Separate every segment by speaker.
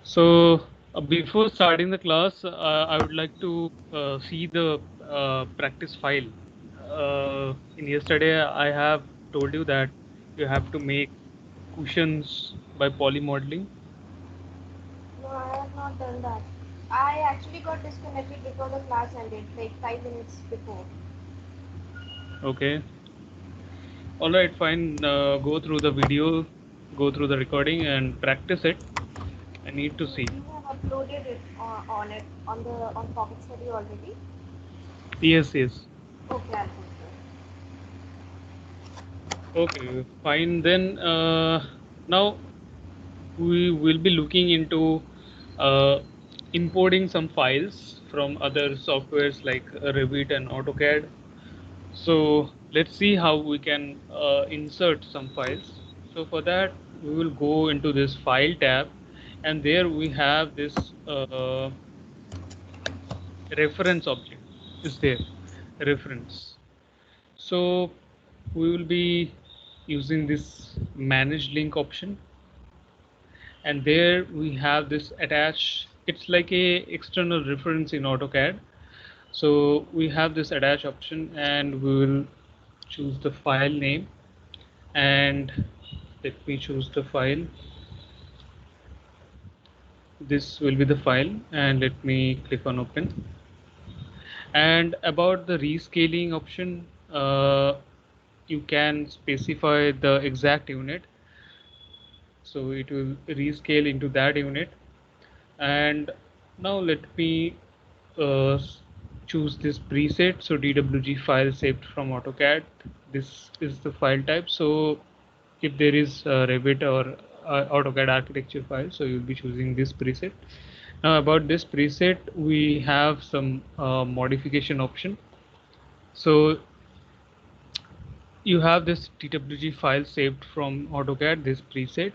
Speaker 1: So before starting the class, I would like to see the practice file. In yesterday, I have told you that you have to make cushions by polymodeling.
Speaker 2: No, I have not done that. I actually got disconnected before the class ended, like 5 minutes before.
Speaker 1: Okay. All right, fine. Go through the video, go through the recording, and practice it. I need to see.
Speaker 2: You have uploaded it on it on Pocket Study already.
Speaker 1: Yes, yes.
Speaker 2: Okay, I'll put it.
Speaker 1: Okay, fine. Then now we will be looking into uh, importing some files from other softwares like Revit and AutoCAD. So let's see how we can insert some files. So for that, we will go into this file tab, and there we have this reference object is there, reference. So we will be using this manage link option, and there we have this attach. It's like a external reference in AutoCAD. So we have this attach option, and we will choose the file name, and let me choose the file. This will be the file, and let me click on open. And about the rescaling option, you can specify the exact unit, so it will rescale into that unit. And now let me uh, choose this preset. So DWG file saved from AutoCAD, this is the file type. So if there is Revit or AutoCAD architecture file, so you'll be choosing this preset. Now about this preset, we have some modification option. So you have this DWG file saved from AutoCAD, this preset.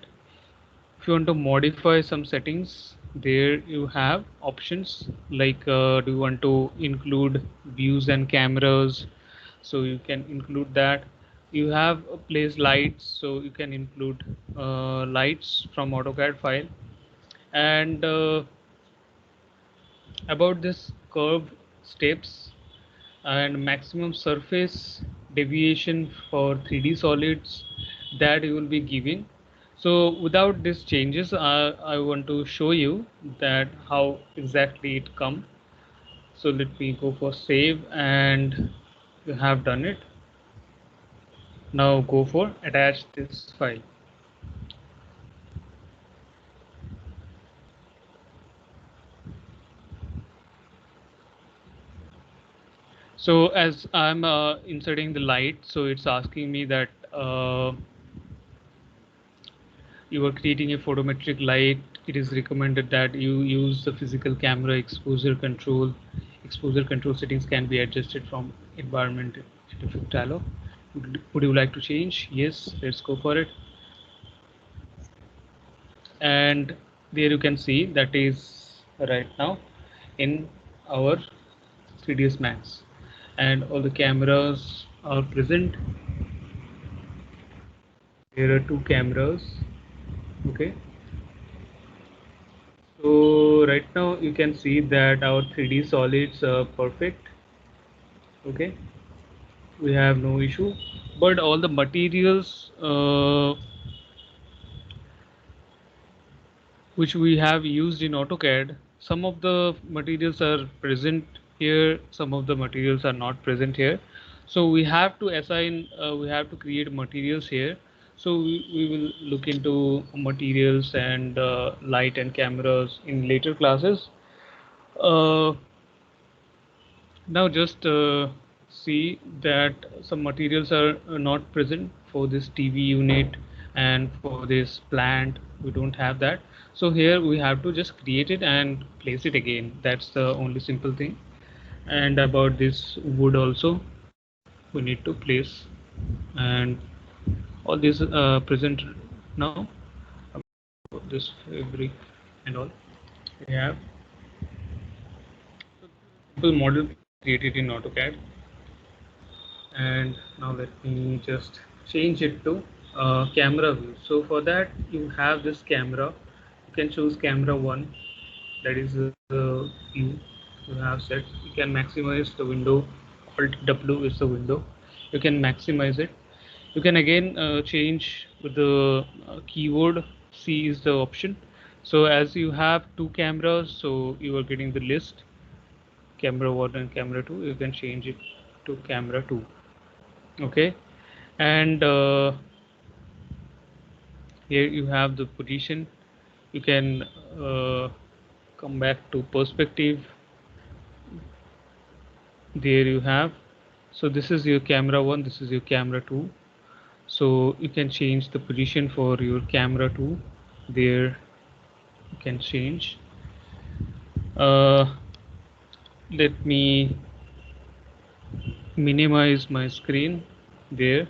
Speaker 1: If you want to modify some settings, there you have options like do you want to include views and cameras, so you can include that. You have place lights, so you can include lights from AutoCAD file. And about this curve steps and maximum surface deviation for 3D solids that you will be giving. So without these changes, I want to show you that how exactly it come. So let me go for save, and you have done it. Now go for attach this file. So as I'm inserting the light, so it's asking me that you are creating a photometric light, it is recommended that you use the physical camera exposure control. Exposure control settings can be adjusted from environment effect dialog. Would you like to change? Yes, let's go for it. And there you can see that is right now in our 3ds Max, and all the cameras are present. There are two cameras. Okay, so right now you can see that our 3D solids are perfect. Okay, we have no issue, but all the materials which we have used in AutoCAD, some of the materials are present here, some of the materials are not present here. So we have to assign, we have to create materials here. So we will look into materials and light and cameras in later classes. Uh, Now just see that some materials are not present for this TV unit, and for this plant we don't have that. So here we have to just create it and place it again. That's the only simple thing. And about this wood also we need to place, and all this present now. About this fabric and all we have. So this is a simple model created in AutoCAD. And now let me just change it to camera view. So for that you have this camera, can choose camera 1, that is the view you have set. You can maximize the window. Alt W is the window. You can maximize it. You can again change with the keyword. C is the option. So as you have two cameras, so you are getting the list, camera 1 and camera 2. You can change it to camera 2. Okay, and here you have the position. You can come back to perspective. There you have. So this is your camera 1, this is your camera 2. So you can change the position for your camera 2. There you can change. Let me minimize my screen there,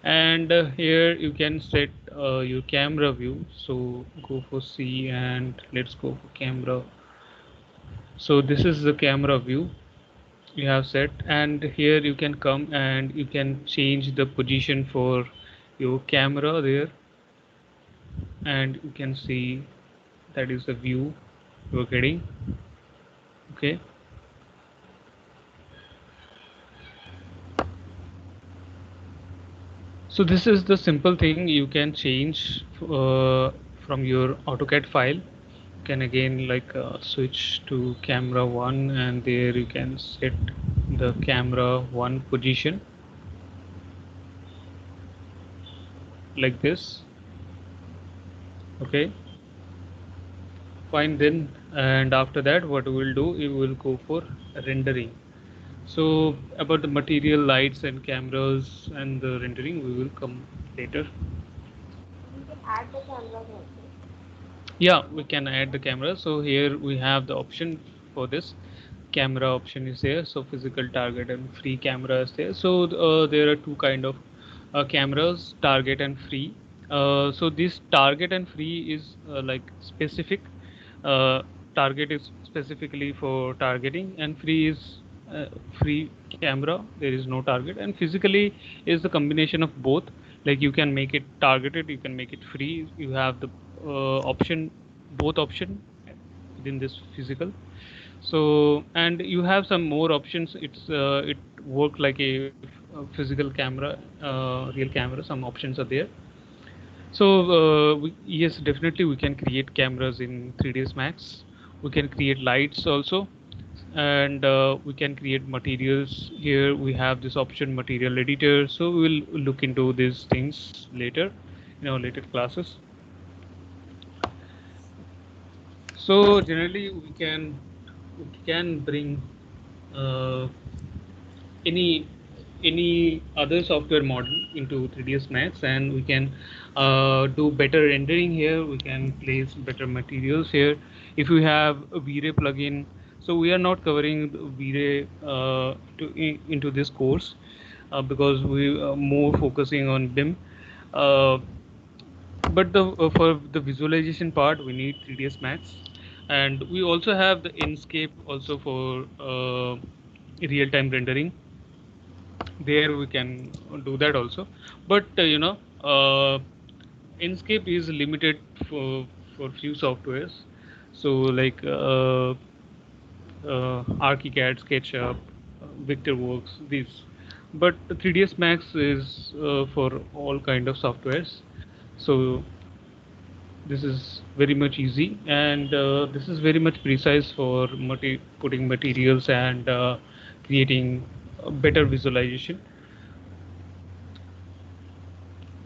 Speaker 1: and here you can set your camera view. So go for C and let's go for camera. So this is the camera view you have set, and here you can come and you can change the position for your camera there, and you can see that is the view you're getting. Okay, so this is the simple thing you can change from your AutoCAD file. You can again like switch to camera 1, and there you can set the camera 1 position like this. Okay, fine then. And after that what we will do, we will go for rendering. So about the material, lights and cameras and the rendering, we will come later.
Speaker 2: We can add the cameras also.
Speaker 1: Yeah, we can add the camera. So here we have the option for this. Camera option is there. So physical, target and free camera is there. So there are two kind of cameras, target and free. So this target and free is like specific. Uh, Target is specifically for targeting, and free is free camera. There is no target, and physically is the combination of both. Like you can make it targeted, you can make it free. You have the option, both option within this physical. So and you have some more options. It work like a physical camera, real camera. Some options are there. So yes, definitely we can create cameras in 3ds Max. We can create lights also, and we can create materials. Here we have this option, material editor. So we will look into these things later in our later classes. So generally we can bring uh, any any other software model into 3ds Max, and we can do better rendering here. We can place better materials here if we have a V-Ray plugin. So we are not covering the V-Ray into this course because we are more focusing on BIM. uh, but the for the visualization part we need 3ds Max, and we also have the Inkscape also for real-time rendering. There we can do that also, but uh, Inkscape is limited for few softwares. So like ArchiCAD, SketchUp, Vectorworks, these. But 3ds Max is for all kind of softwares. So this is very much easy, and this is very much precise for putting materials and creating a better visualization.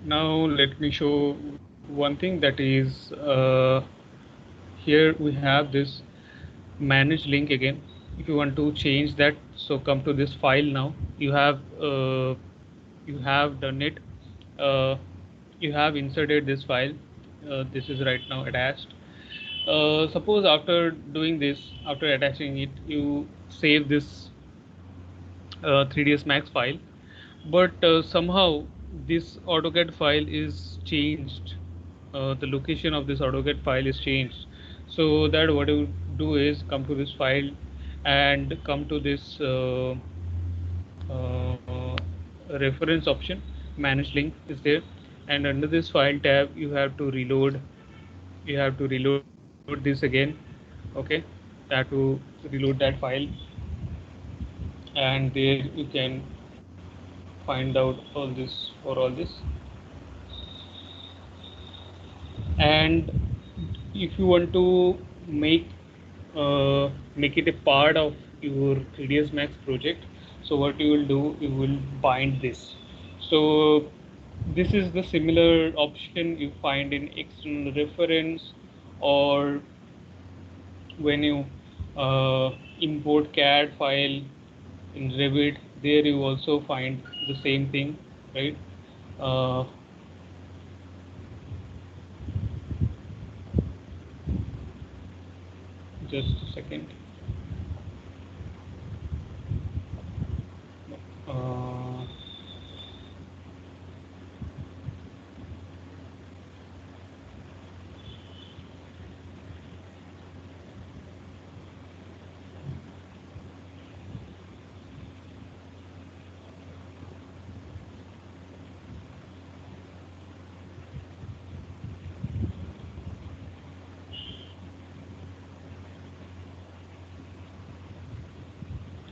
Speaker 1: Now let me show one thing, that is here we have this manage link again. If you want to change that, so come to this file. Now you have done it. uh, you have inserted this file. This is right now attached. Suppose after doing this, after attaching it, you save this 3ds Max file, but somehow this AutoCAD file is changed. The location of this AutoCAD file is changed. So that what you do is come to this file and come to this uh, reference option. Manage link is there, and under this file tab you have to reload. You have to reload reload this again. Okay, have to reload that file, and there you can find out all this for all this. And if you want to make make it a part of your 3ds max project, so what you will do, you will bind this. So this is the similar option you find in external reference, or when you import CAD file in Revit, there you also find the same thing, right? uh, just a second. uh,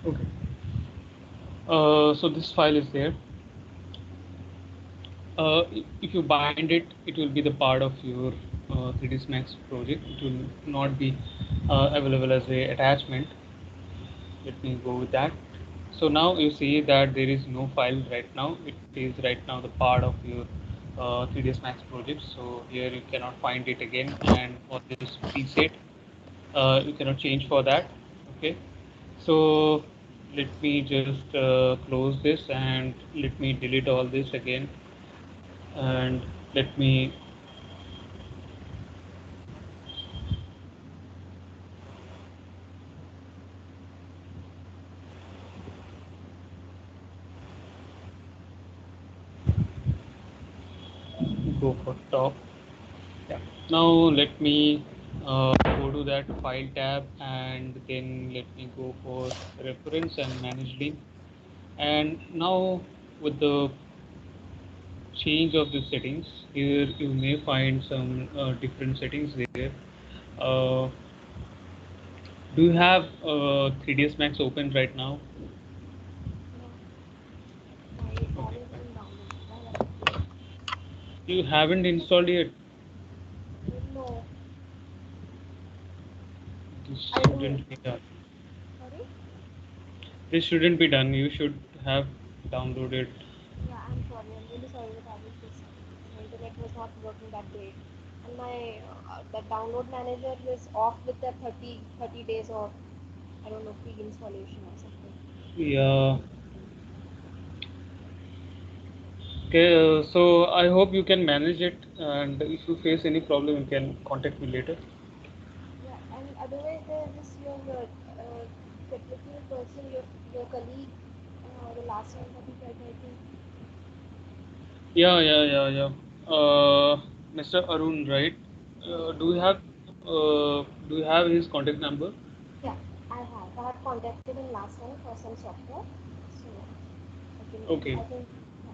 Speaker 1: okay. So this file is there. If you bind it, it will be the part of your 3ds max project. It will not be available as a attachment. Let me go with that. So now you see that there is no file right now. It is right now the part of your 3ds max project. So here you cannot find it again, and for this preset you cannot change for that. Okay, so let me just close this, and let me delete all this again, and let me go for top. Yeah. Now let me go to that file tab, and then let me go for reference and manage link. And now with the change of the settings, here you may find some different settings there. Uh, do you have 3ds Max open right now?
Speaker 2: No, I
Speaker 1: Okay.
Speaker 2: haven't even downloaded. Why are you?
Speaker 1: You haven't installed yet.
Speaker 2: No,
Speaker 1: This
Speaker 2: I do.
Speaker 1: shouldn't be done.
Speaker 2: Sorry?
Speaker 1: This shouldn't be done. You should have downloaded.
Speaker 2: Yeah, I'm sorry. I'm really sorry, but I was just my internet was not working that great, and my the download manager is off with the 30 days of I don't know free installation or something.
Speaker 1: Yeah. Okay, so I hope you can manage it, and if you face any problem, you can contact me later.
Speaker 2: Yeah, and otherwise there's this your technical person, your colleague, the last time that you said I think.
Speaker 1: Yeah, yeah, yeah, yeah. Mr. Arun, right? Do you have his contact number?
Speaker 2: Yeah, I have. I had contacted him last time for some software, so
Speaker 1: Okay.
Speaker 2: I think yeah.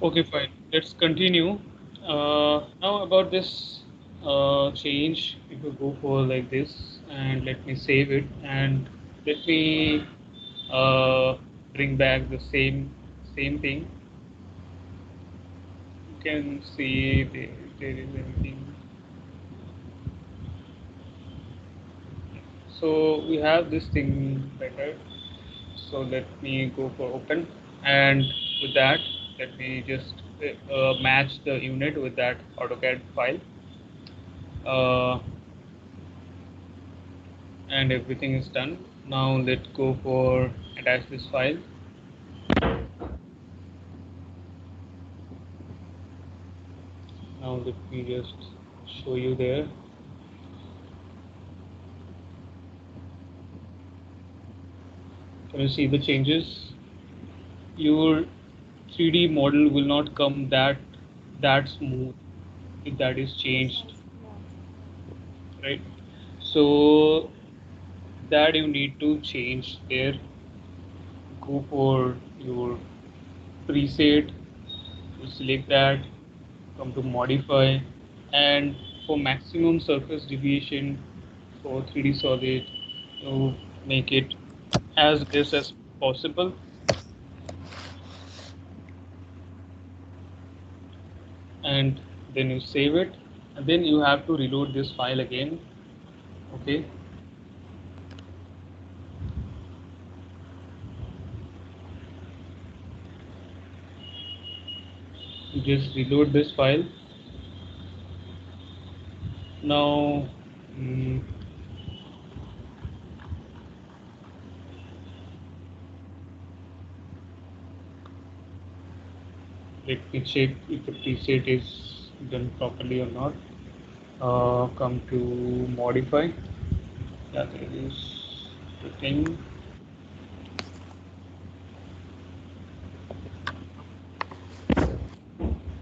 Speaker 1: Okay, fine. Let's continue. Now about this change, if you go for like this, and let me save it, and let me uh, bring back the same thing. You can see there is anything. So we have this thing better. So let me go for open, and with that, let me just match the unit with that AutoCAD file. Uh, and everything is done. Now let's go for attach this file. Now let me just show you there. Can you see the changes? Your 3D model will not come that smooth if that is changed,
Speaker 2: Precise. Yeah.
Speaker 1: right? So that you need to change there. Go for your preset, you select that, come to modify, and for maximum surface deviation for 3D solid, you make it as less as possible. And then you save it, and then you have to reload this file again. Okay. You just reload this file. Now, let me check if the preset is done properly or not. Come to modify. Yeah, there is the thing.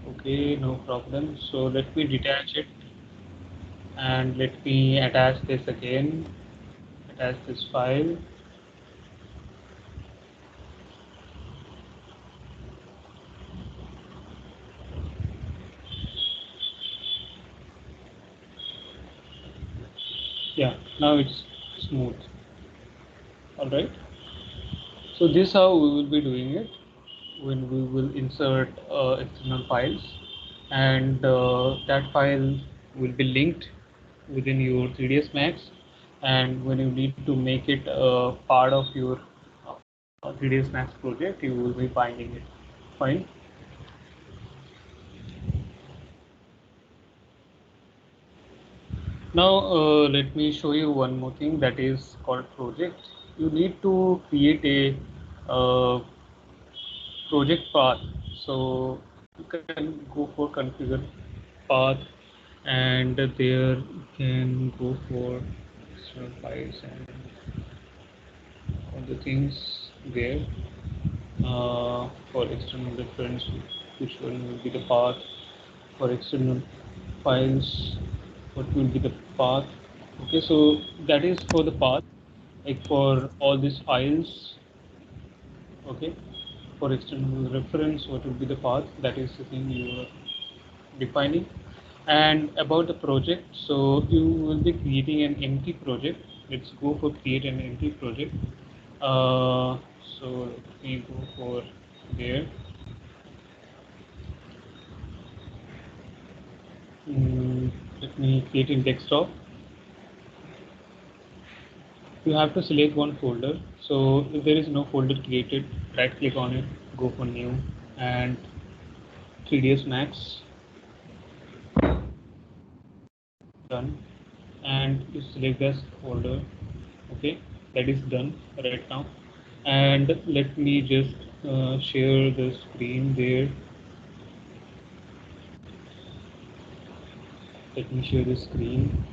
Speaker 1: Okay, no problem. So let me detach it, and let me attach this again. Attach this file. Yeah, now it's smooth. All right. So this how we will be doing it when we will insert external files, and that file will be linked within your 3ds Max, and when you need to make it part of your 3ds Max project, you will be finding it. Fine. Now let me show you one more thing that is called project. You need to create a project path. So you can go for configure path, and there you can go for external files and all the things there. For external reference, which one will be the path? For external files, what will be the path? Okay, so that is for the path, like for all these files. Okay, for external reference, what will be the path? That is the thing you are defining. And about the project, so you will be creating an empty project. Let's go for create an empty project. So let me go for there. Let me create in desktop. You have to select one folder. So if there is no folder created, right click on it, go for new, and 3ds Max, done, and you select this folder. Okay, that is done right now. And let me just share the screen there. Let me share the screen.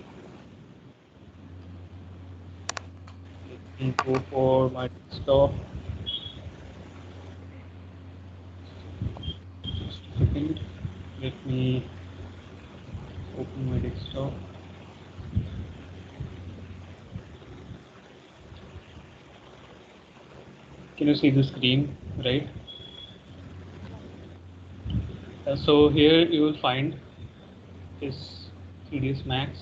Speaker 1: Let me go for my desktop. Just a second. Let me open my desktop. Can you see the screen, right? So here you will find is 3ds Max.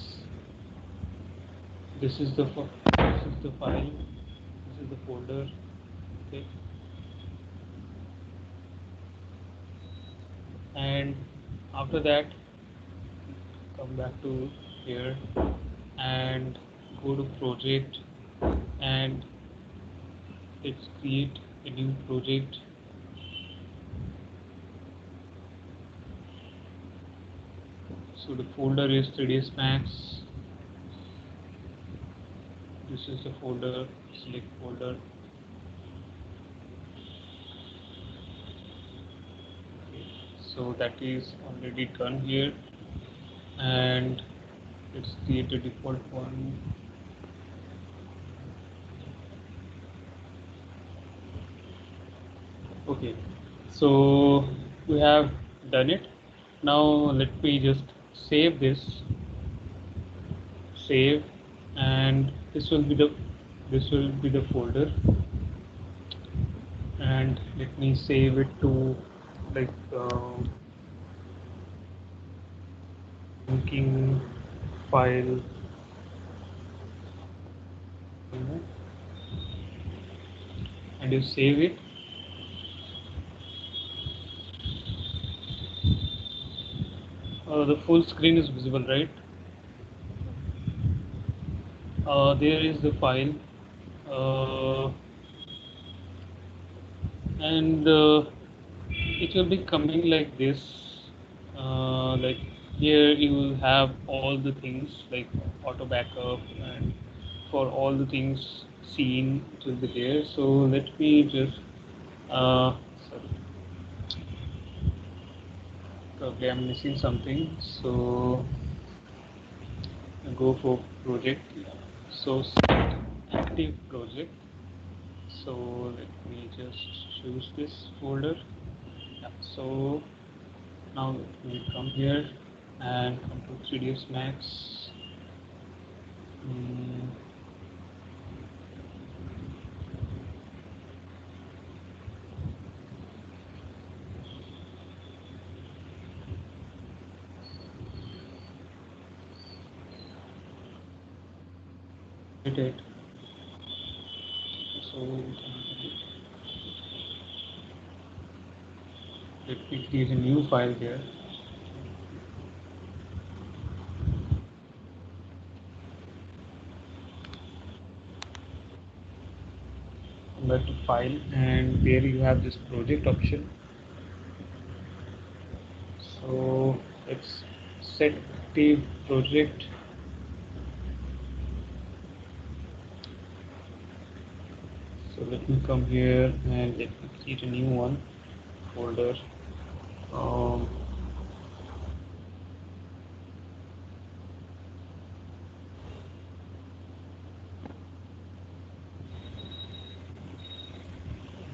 Speaker 1: This is the file. This is the folder. Okay, and after that, come back to here and go to project, and let's create a new project. So the folder is 3ds Max. This is the folder. Select folder. Okay. So that is already done here, and let's create a default one. Okay, so we have done it. Now let me just save this. Save, and this will be the folder, and let me save it to like thinking. file, and you save it. The full screen is visible, right? There is the file, and it will be coming like this. Like here you will have all the things like auto backup, and for all the things seen it will be there. So let me just sorry, okay, I'm missing something. So go for project. So set active project. So let me just choose this folder. Yeah, so now let me come here and come to 3ds Max. Mm, it. So let me create a new file here. Come back to file, and there you have this project option. So let's set active project. So let me come here and let me create a new one folder. Um,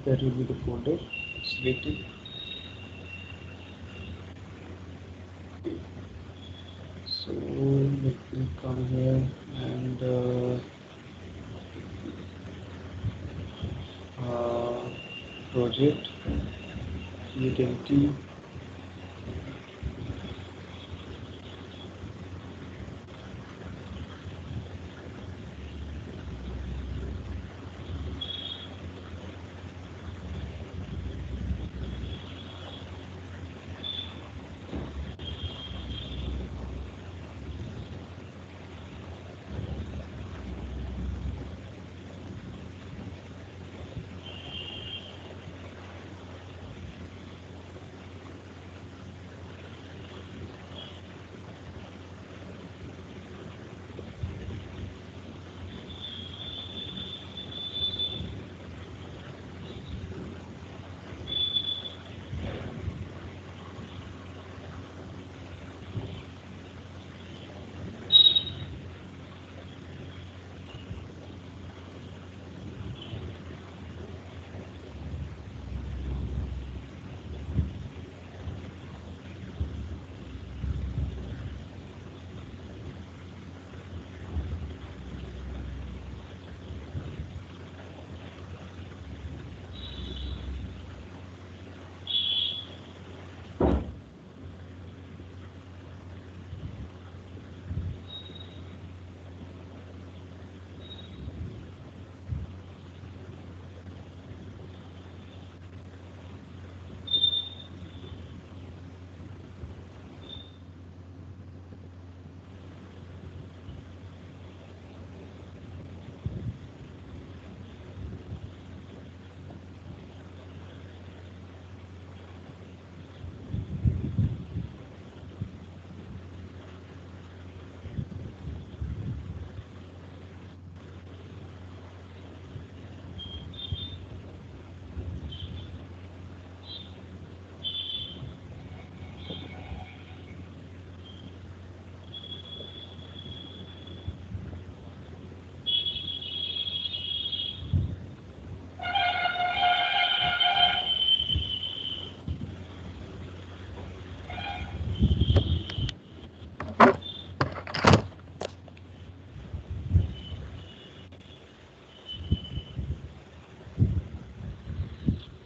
Speaker 1: that will be the folder selected. So let me come here and project utility.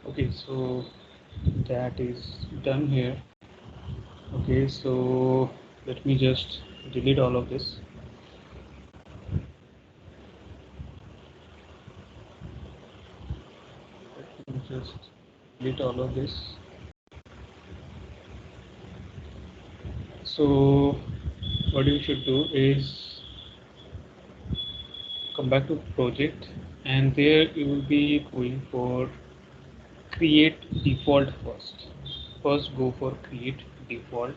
Speaker 1: Okay, so that is done here. Okay, so let me just delete all of this. Let me just delete all of this. So what you should do is come back to project, and there you will be going for create default first. First go for create default.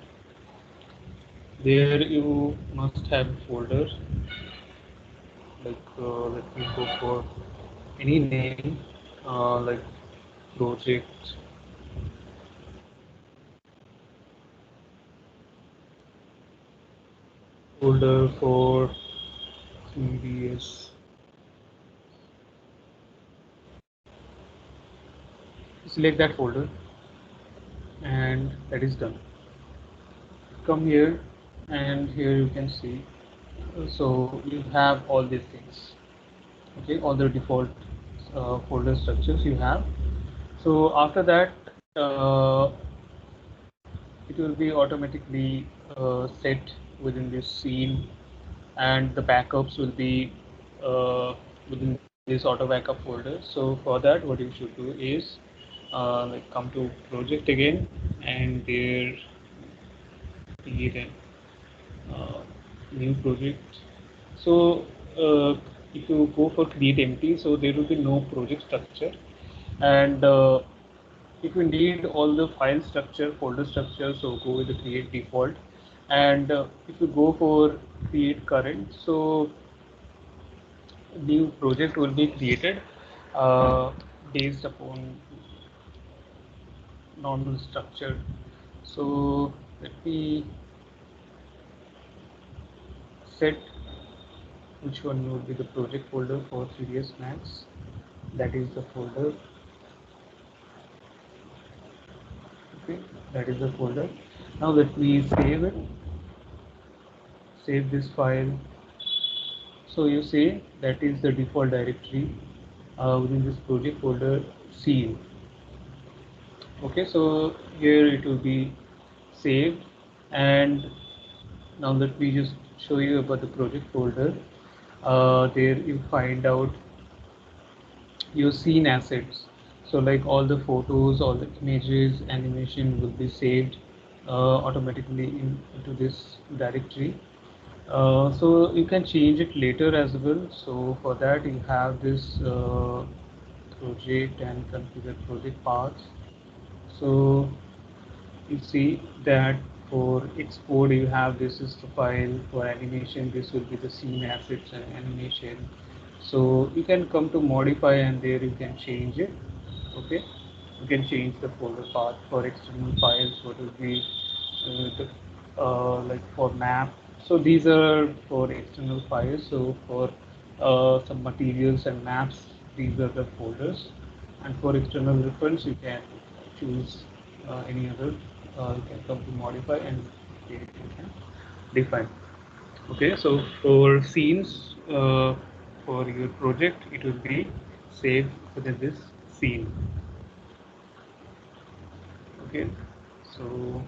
Speaker 1: There you must have a folder, like let me go for any name, like project folder for CDS. Select that folder, and that is done. Come here, and here you can see, so you have all these things. Okay, all the default folder structures you have. So after that, it will be automatically set within this scene, and the backups will be within this auto backup folder. So for that, what you should do is like come to project again, and there create a new project. So if you go for create empty, so there will be no project structure, and if you need all the file structure, folder structure, so go with the create default. And if you go for create current, so new project will be created uh, based upon normal structure. So let me set which one would be the project folder for 3ds Max. That is the folder. Okay, that is the folder. Now let me save it. Save this file. So you say that is the default directory within this project folder C. Okay, so here it will be saved, and now let me just show you about the project folder. There you find out your scene assets. So like all the photos, all the images, animation will be saved automatically into this directory. So you can change it later as well. So for that you have this project and configure project paths. So you see that for export you have this is the file, for animation this will be the scene assets and animation. So you can come to modify, and there you can change it. Okay, you can change the folder path for external files. What will be like for map. So these are for external files. So for some materials and maps, these are the folders. And for external reference, you can choose any other. You can come to modify, and here you can define. Okay, so for scenes for your project, it will be saved within this scene. Okay, so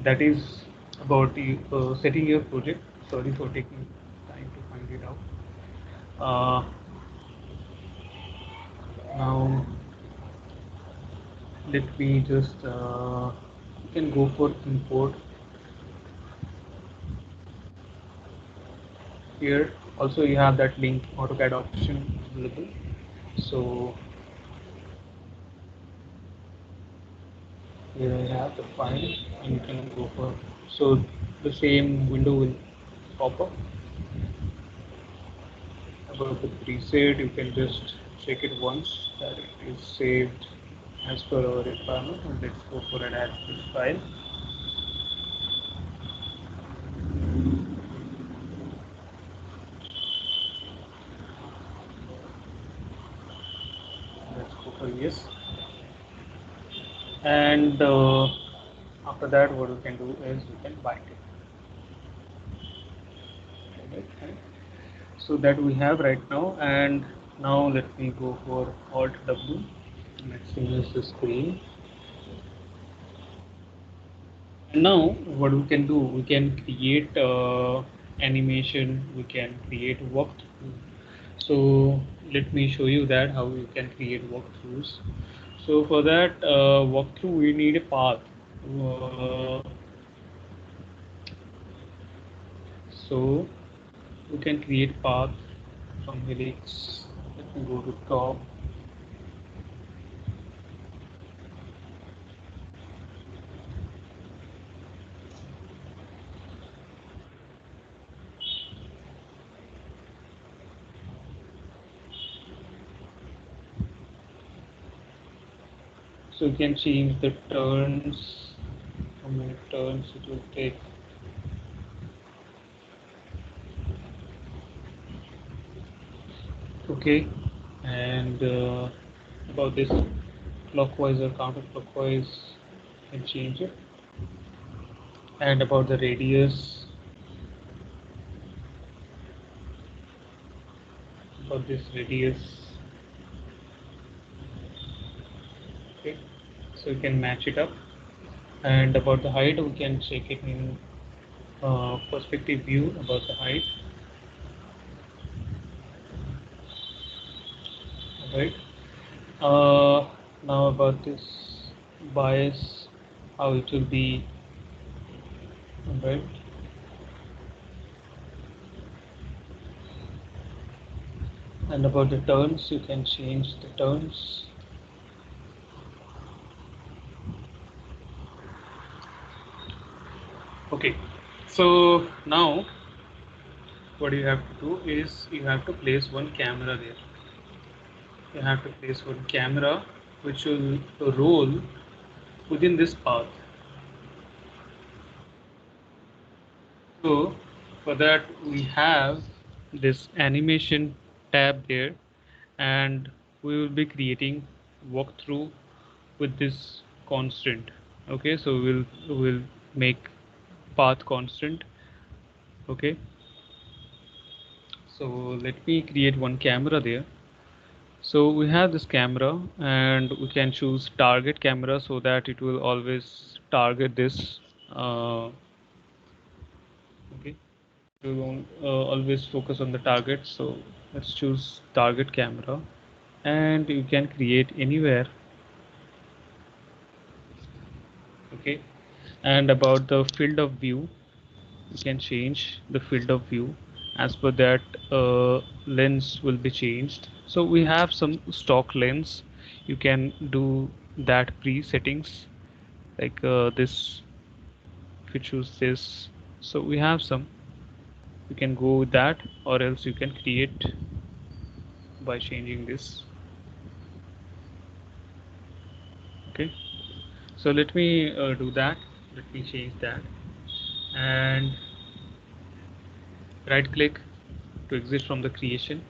Speaker 1: that is about the setting your project. Sorry for taking time to find it out. Now let me just you can go for import here. Also you have that link AutoCAD option available. So here I have the file, and you can go for, so the same window will pop up. About the preset, you can just check it once that it is saved as per our requirement, and let's go for an add this file. Let's go for yes. And after that, what you can do is you can bind it. Right? So that we have right now, and now let me go for Alt W. Maximize the screen, And now what we can do, we can create animation, we can create walkthrough. So let me show you that how you can create walkthroughs. So for that walkthrough, we need a path. Uh, so we can create path from Helix. Let me go to top. So you can change the turns, how many turns it will take. Okay, and about this clockwise or counterclockwise, you can change it. And about the radius, about this radius, okay, so you can match it up. And about the height, we can check it in perspective view about the height. Right. Now about this bias, how it will be. Right. And about the turns, you can change the turns. Okay, so now what you have to do is you have to place one camera there. You have to place one camera which will roll within this path. So for that we have this animation tab there, and we will be creating walkthrough with this constant. Okay, so we'll make path constant. Okay, so let me create one camera there. So we have this camera, and we can choose target camera so that it will always target this. Okay, we won't always focus on the target. So let's choose target camera, and you can create anywhere. Okay, and about the field of view, you can change the field of view as per that lens will be changed. So we have some stock lens, you can do that pre-settings like this. If you choose this, so we have some, you can go with that, or else you can create by changing this. Okay, so let me do that. Let me change that, and right click to exit from the creation.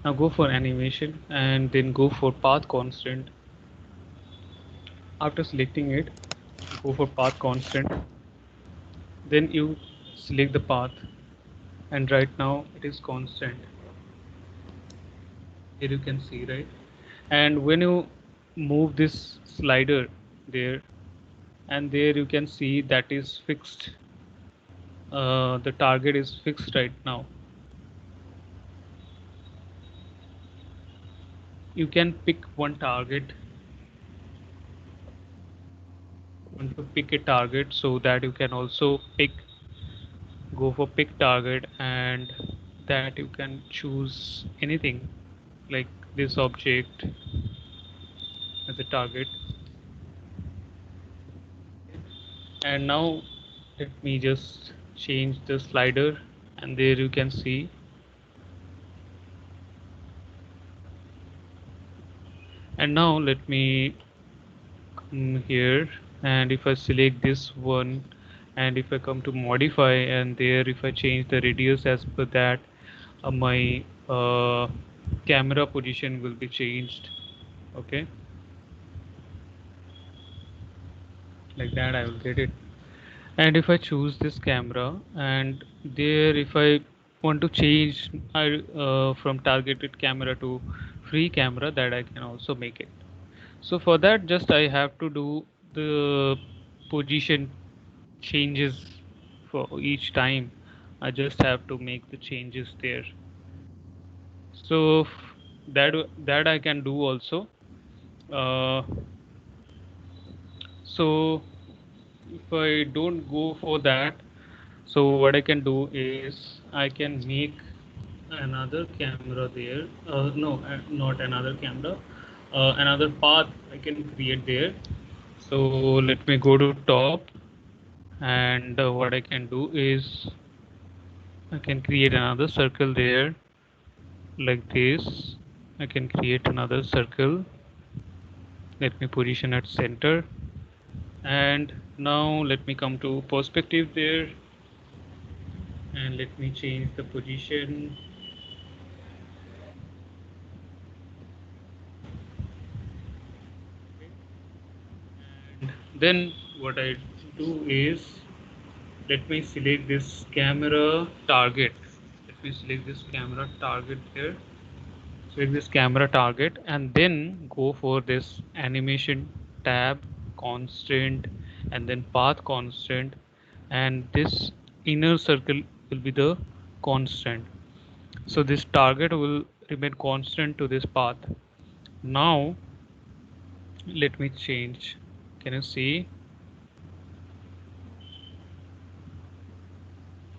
Speaker 1: Now go for animation and then go for path constant. After selecting it, go for path constant, then you select the path, and right now it is constant. Here you can see, right? And when you move this slider there, and there you can see that is fixed. The target is fixed right now. You can pick one target, want to pick a target, so that you can also pick, go for pick target, and that you can choose anything like this object as a target. And now let me just change the slider, and there you can see. And now let me come here, and if I select this one, and if I come to modify, and there if I change the radius as per that, my camera position will be changed. Okay, like that I will get it. And if I choose this camera, and there if I want to change from targeted camera to free camera, that I can also make it. So for that, just I have to do the position changes for each time. I just have to make the changes there. So that I can do also. Uh, so if I don't go for that, so what I can do is I can make another camera there. No, not another camera. Another path I can create there. So let me go to top, and what I can do is I can create another circle there like this. I can create another circle. Let me position at center, and now let me come to perspective there, and let me change the position. And then what I do is let me select this camera target. Let me select this camera target here. Select this camera target and then go for this animation tab, constant, and then path constant, and this inner circle will be the constant. So this target will remain constant to this path. Now let me change. Can you see?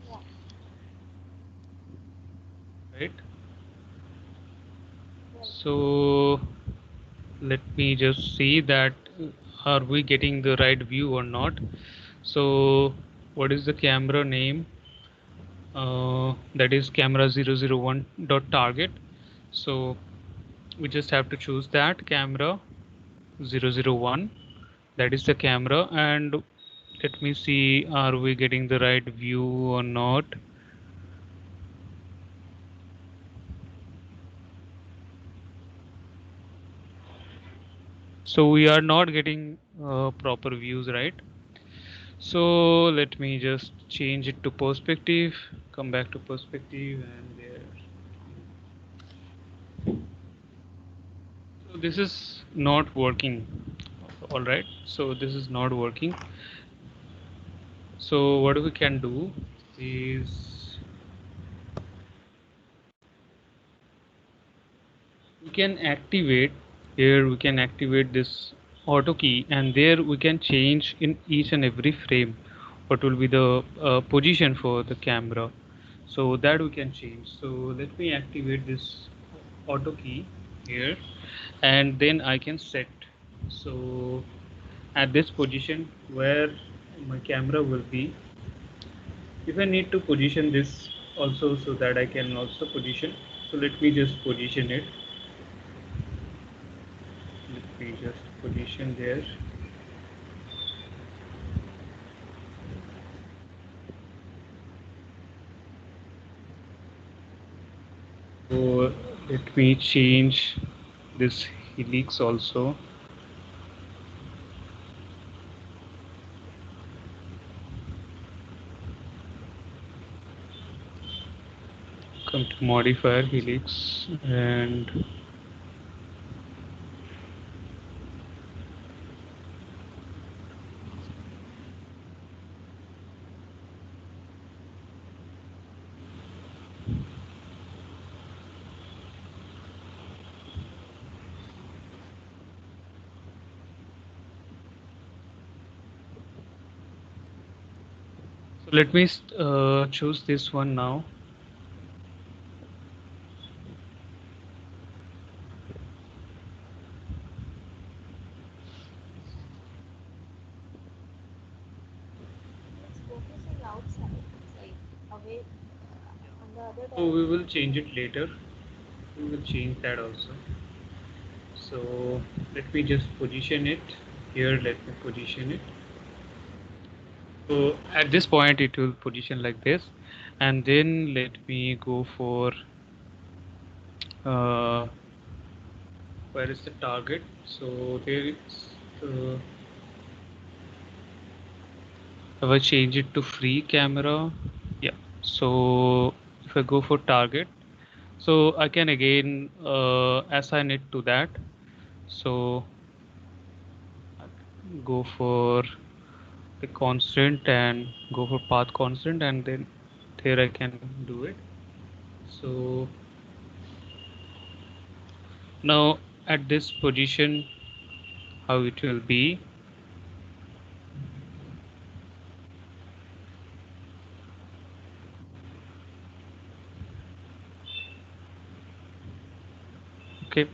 Speaker 2: Yeah.
Speaker 1: Right.
Speaker 2: Right.
Speaker 1: So let me just see that are we getting the right view or not. So what is the camera name? That is camera 001 dot target. So we just have to choose that camera 001. That is the camera, and let me see, are we getting the right view or not. So we are not getting proper views, right? So let me just change it to perspective, come back to perspective, and there. So this is not working. All right. So this is not working. So what we can do is we can activate here. We can activate this auto key, and there we can change in each and every frame what will be the position for the camera. So that we can change. So let me activate this auto key here, and then I can set. So at this position where my camera will be, if I need to position this also so that I can also position, so let me just position it. Let me just position there. So let me change this helix also. Come to modifier helix, and so let me choose this one now.
Speaker 2: It's focusing outside. It's like away on the other
Speaker 1: So we will
Speaker 2: direction.
Speaker 1: change it later. We will change that also. So let me just position it here. Let me position it. So at this point it will position like this, and then let me go for uh, where is the target. So there is if I change it to free camera, yeah. So if I go for target, so I can again assign it to that. So go for the constraint and go for path constraint, and then there I can do it. So now at this position, how it will be. Okay,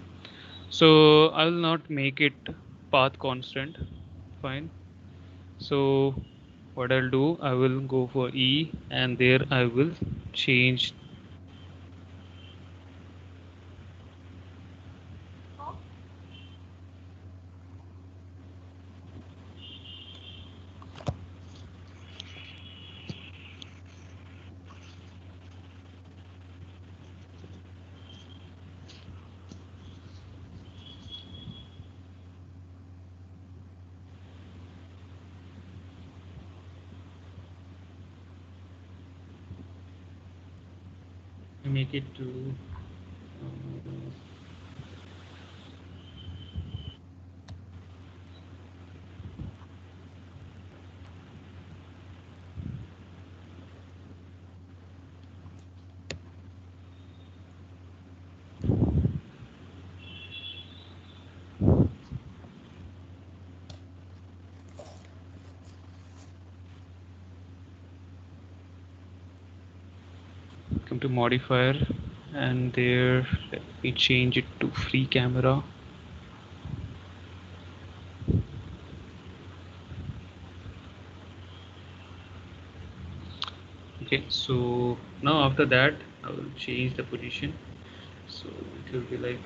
Speaker 1: so I will not make it path constant. Fine. So what I'll do, I will go for E, and there I will change.
Speaker 2: How?
Speaker 1: Make it to uh, come to modifier, and there let me change it to free camera. Okay, so now after that I will change the position, so it will be like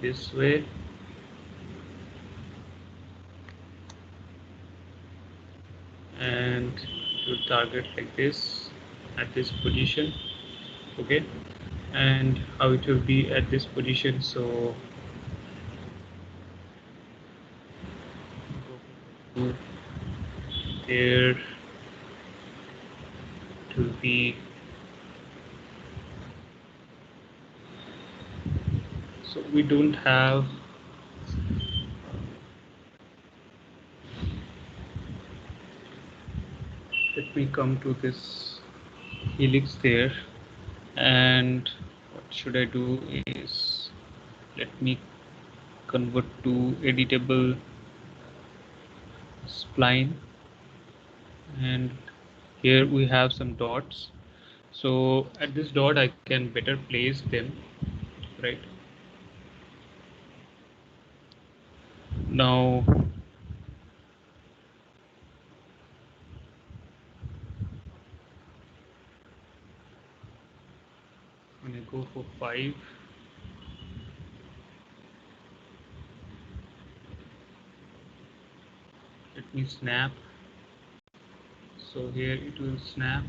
Speaker 1: this way, and it will target like this at this position. Okay, and how it will be at this position, so go there to be, so we don't have, let me come to this helix there, and what should I do is, let me convert to editable spline, and here we have some dots, so at this dot I can better place them, right? Now when I go for 5, let me snap, so here it will snap.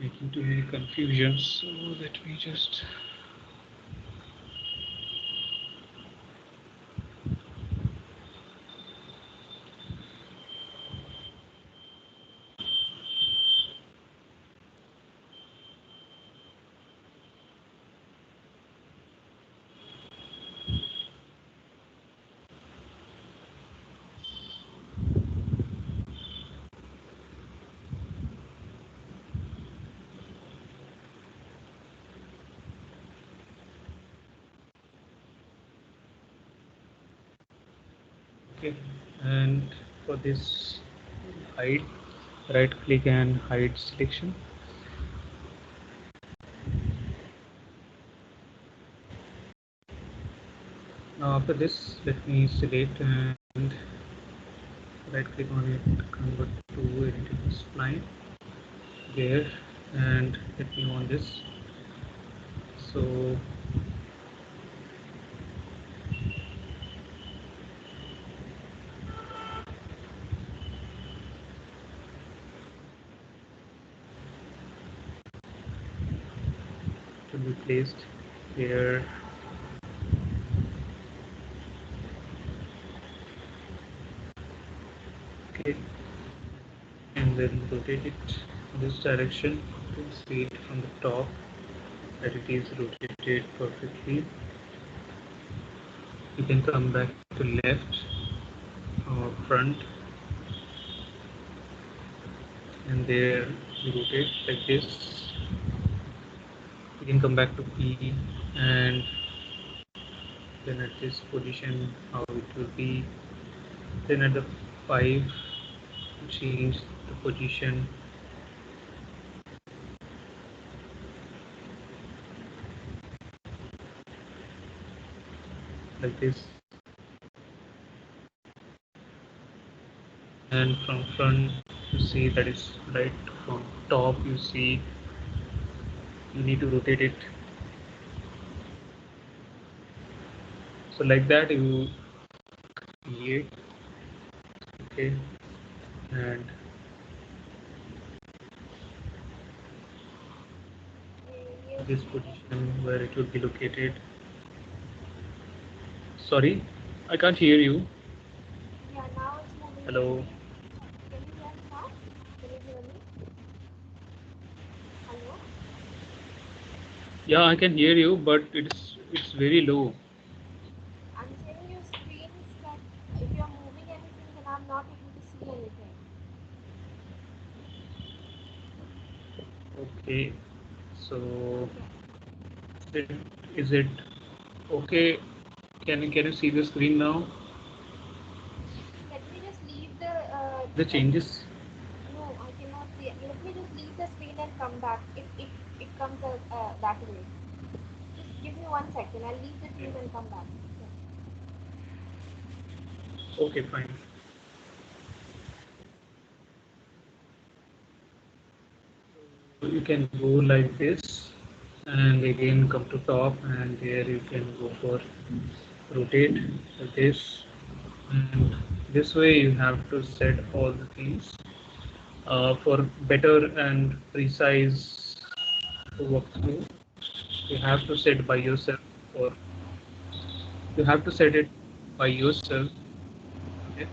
Speaker 1: Making too many confusions, so let me just, okay, and for this hide, right click and hide selection. Now after this, let me select and right click on it, convert to editable spline there, and let me on this, so will be placed here. Okay, and then rotate it in this direction. You can see it from the top that it is rotated perfectly. You can come back to left or front, and there you rotate like this. You can come back to P, and then at this position how it will be. Then at the 5 change the position like this, and from front you see that is right. From top you see you need to rotate it, so like that you create. Okay, and
Speaker 2: Yes,
Speaker 1: this position where it would be located. Sorry, I can't hear you.
Speaker 2: yeah, now it's moving the
Speaker 1: Hello.
Speaker 2: screen. Can you hear me now? Can you hear me? Hello?
Speaker 1: Yeah, I can hear you, but it's very low.
Speaker 2: I'm saying your screen is like, if you're moving anything, then I'm not able to see anything.
Speaker 1: Okay, so
Speaker 2: Okay.
Speaker 1: it, is it okay? Can you see the screen now?
Speaker 2: Let me just leave the
Speaker 1: The changes.
Speaker 2: no, I cannot see it. Let me just leave the screen and come back if it comes that way. Just give me 1 second. I'll leave the Teams and come back. Yeah.
Speaker 1: Okay, fine. You can go like this, and again come to top, and there you can go for rotate like this, and this way you have to set all the things for better and precise walkthrough. You have to set by yourself, or you have to set it by yourself. Okay.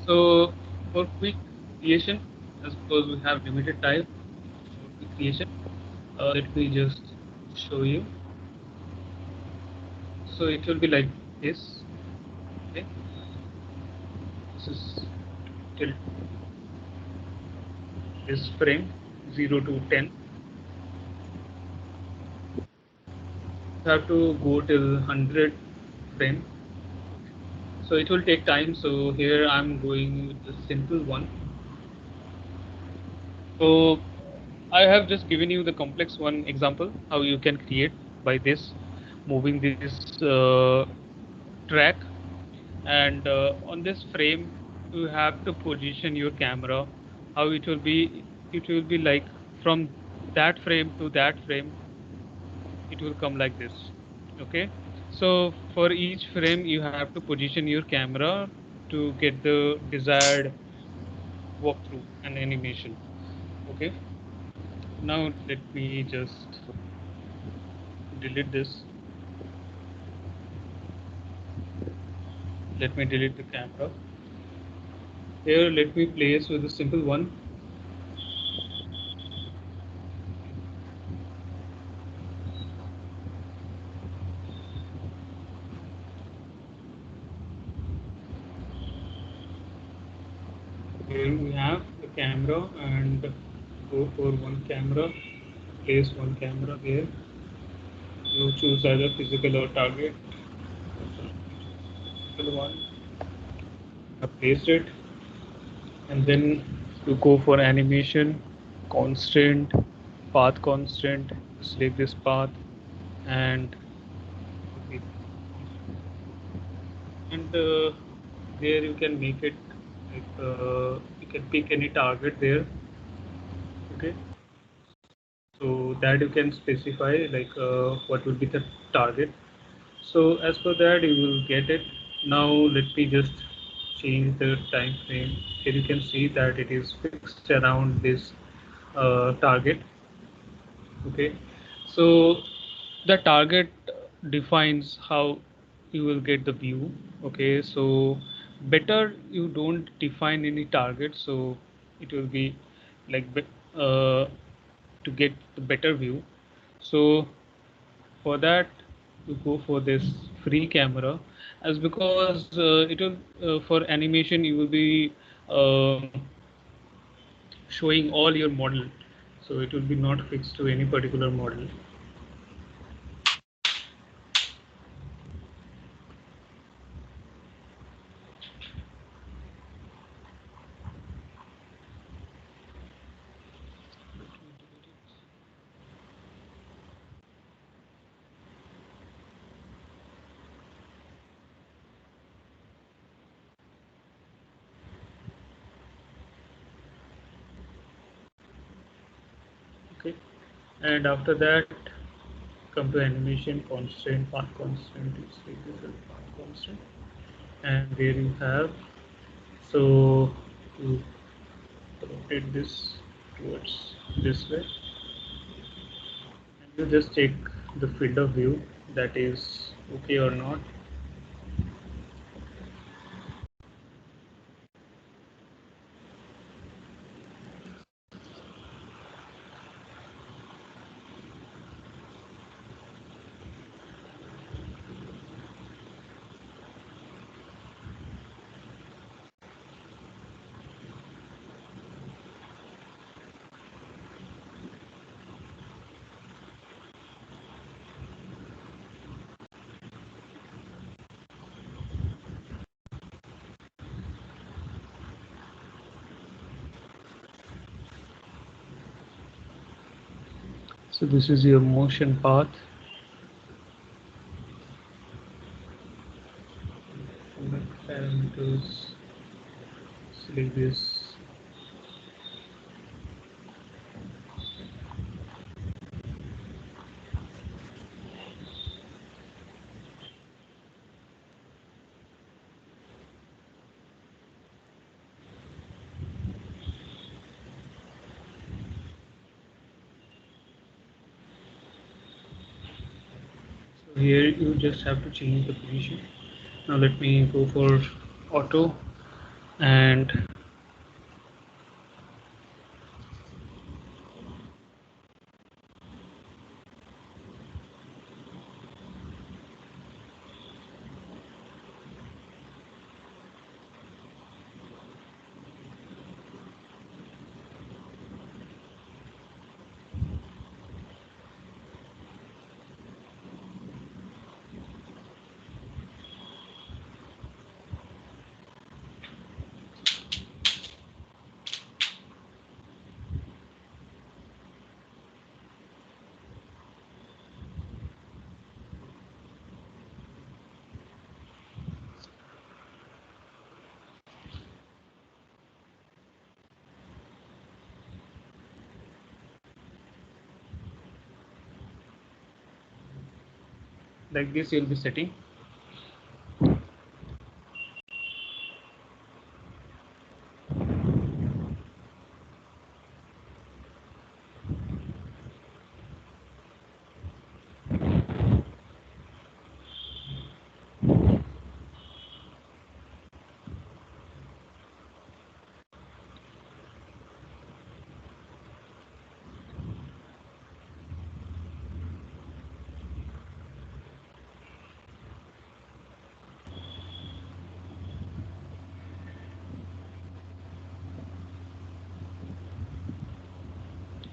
Speaker 1: So for quick creation, suppose we have limited time for quick creation, let me just show you. So it will be like this. Okay, this is till this frame 0 to 10. You have to go till 100 frame. So it will take time. So here I'm going with the simple one. So I have just given you the complex one example how you can create by this, moving this track, and on this frame you have to position your camera. How it will be like from that frame to that frame, it will come like this. Okay, so for each frame you have to position your camera to get the desired walkthrough and animation. Okay, now let me just delete this. Let me delete the camera. Here let me place with a simple one. Here we have the camera, and go for one camera, place one camera here. You choose either physical or target. Physical one, I placed it, and then you go for animation, constant, path constant, select this path, and okay, and there you can make it like you can pick any target there. Okay, so that you can specify like what will be the target. So as per that you will get it. Now let me just change the time frame. Here you can see that it is fixed around this target. Okay, So the target defines how you will get the view. Okay, so better you don't define any target, so it will be like uh, to get the better view. So for that you go for this free camera, as because it will for animation you will be um, showing all your model, so it will be not fixed to any particular model. Okay, and after that come to animation constant, path constant, it's like this path constant, and there you have, so you rotate this towards this way, and you just take the field of view, that is okay or not. So this is your motion path, parameters, select this. So here you just have to change the position. Now let me go for auto, and like this you'll be setting.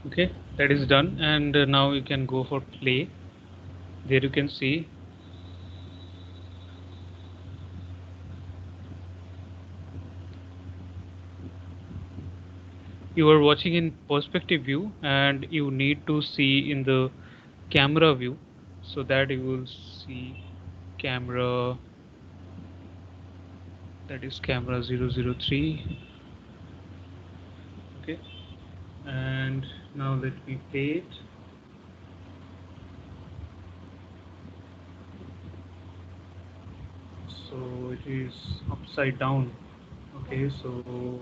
Speaker 1: Okay, that is done, and now you can go for play. There you can see you are watching in perspective view, and you need to see in the camera view, so that you will see camera, that is camera 003. Okay, and now let me play it. So it is upside down. Okay, so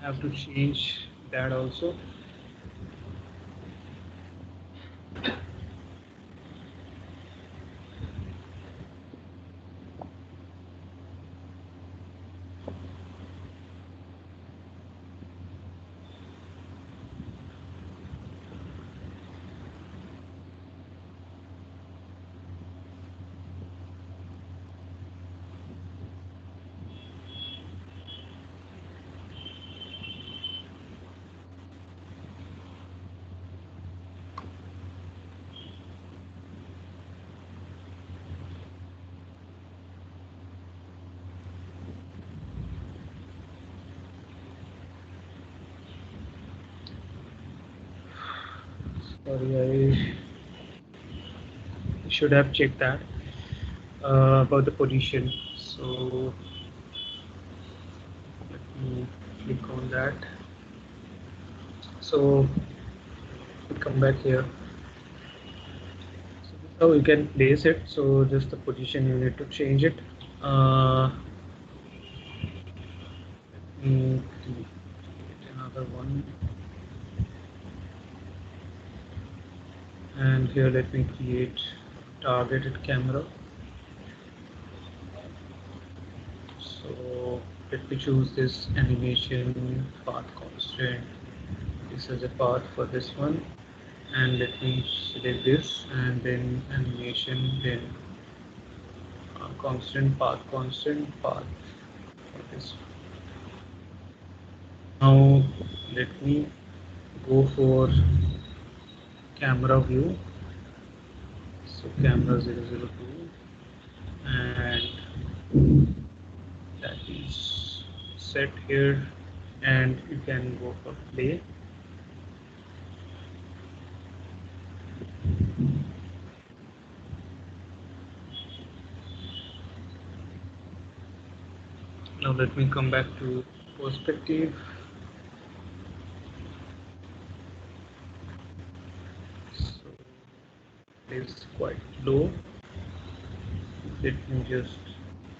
Speaker 1: have to change that also. Sorry, I should have checked that about the position. So let me click on that. So we come back here. So this is how you can place it. So just the position you need to change it. Let me create another one, and here let me create targeted camera. So let me choose this animation path constant. This is a path for this one, and let me select this, and then animation, then constant path for this. Now let me go for camera view. So camera 002, and that is set here, and you can go for play. Now let me come back to perspective. So it is quite low. Let me just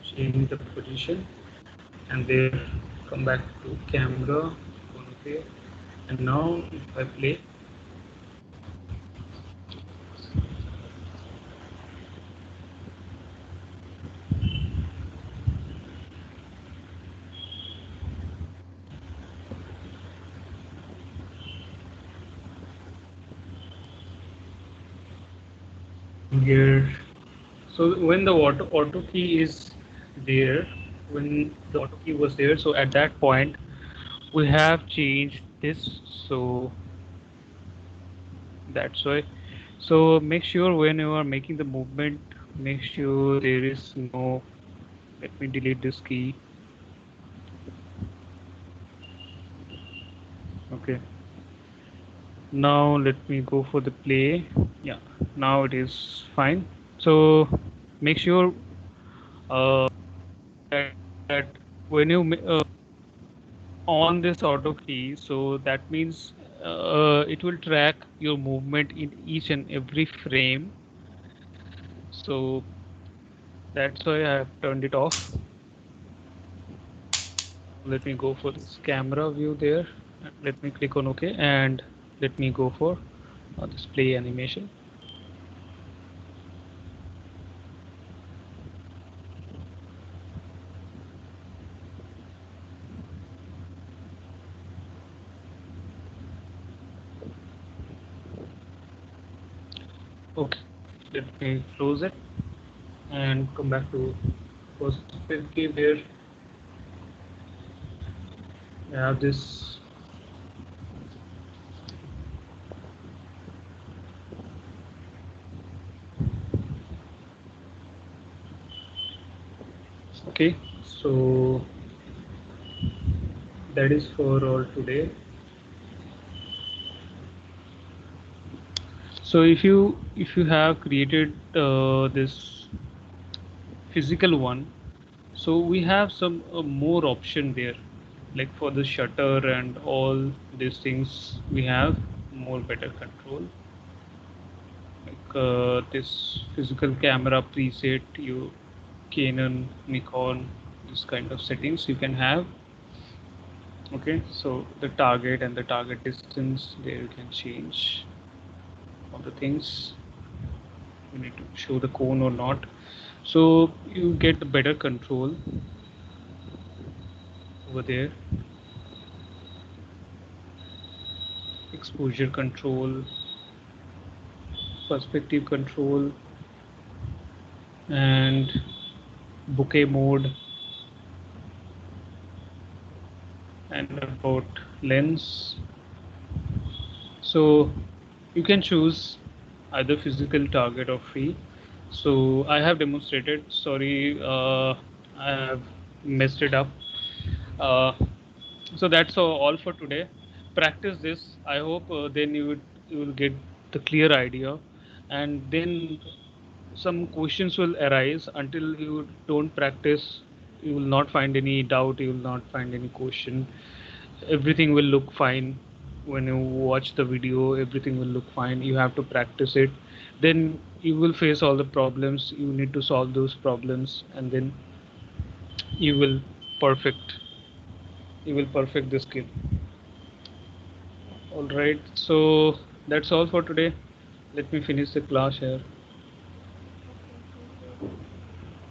Speaker 1: change the position, and there come back to camera. Okay, and now if I play, here, so when the auto key is there, when the auto key was there, so at that point we have changed this, so that's why. So make sure when you are making the movement, make sure there is no, let me delete this key. Okay, now let me go for the play. Yeah, now it is fine. So make sure that when you on this auto key, so that means it will track your movement in each and every frame. So that's why I have turned it off. Let me go for this camera view there. Let me click on OK, and let me go for display animation. Okay, let me close it and come back to perspective here. I have this. Okay, so that is for all today. So if you have created this physical one, so we have some more option there, like for the shutter and all these things we have more better control, like this physical camera preset, you Canon, Nikon, this kind of settings you can have. Okay, so the target and the target distance there you can change all the things. You need to show the cone or not, so you get better control over there. Exposure control, perspective control, and bokeh mode, and about lens. So you can choose either physical, target, or free. So I have demonstrated. Sorry, I have messed it up. Uh, so that's all for today. Practice this. I hope then you will get the clear idea, and then some questions will arise. Until you don't practice, you will not find any doubt, you will not find any question. Everything will look fine. When you watch the video, everything will look fine. You have to practice it, then you will face all the problems. You need to solve those problems, and then you will perfect perfect the skill. All right, so that's all for today. Let me finish the class here.